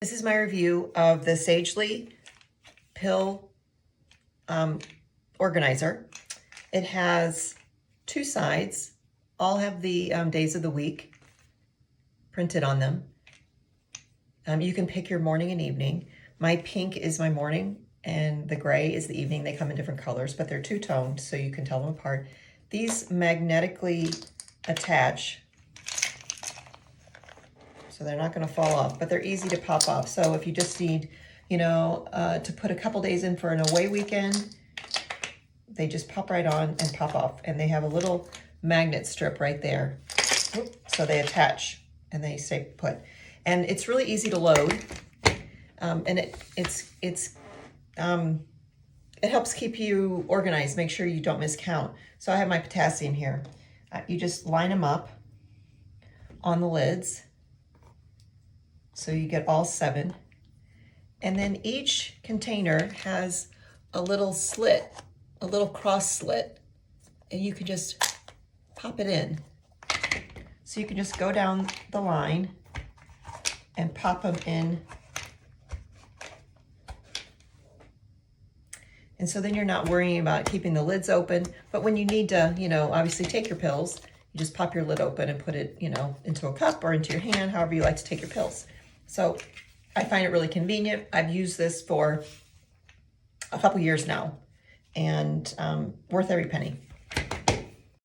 This is my review of the Sagely pill organizer. It has two sides, all have the days of the week printed on them. You can pick your morning and evening. My pink is my morning and the gray is the evening. They come in different colors, but they're two-toned, so you can tell them apart. These magnetically attach, so they're not going to fall off, but they're easy to pop off. So if you just need, to put a couple days in for an away weekend, they just pop right on and pop off. And they have a little magnet strip right there. So they attach and they stay put. And it's really easy to load. And it helps keep you organized, make sure you don't miscount. So I have my potassium here. You just line them up on the lids, so you get all 7. And then each container has a little slit, a little cross slit, and you can just pop it in. So you can just go down the line and pop them in. And so then you're not worrying about keeping the lids open. But when you need to, obviously take your pills, you just pop your lid open and put it, into a cup or into your hand, however you like to take your pills. So I find it really convenient. I've used this for a couple years now, and worth every penny.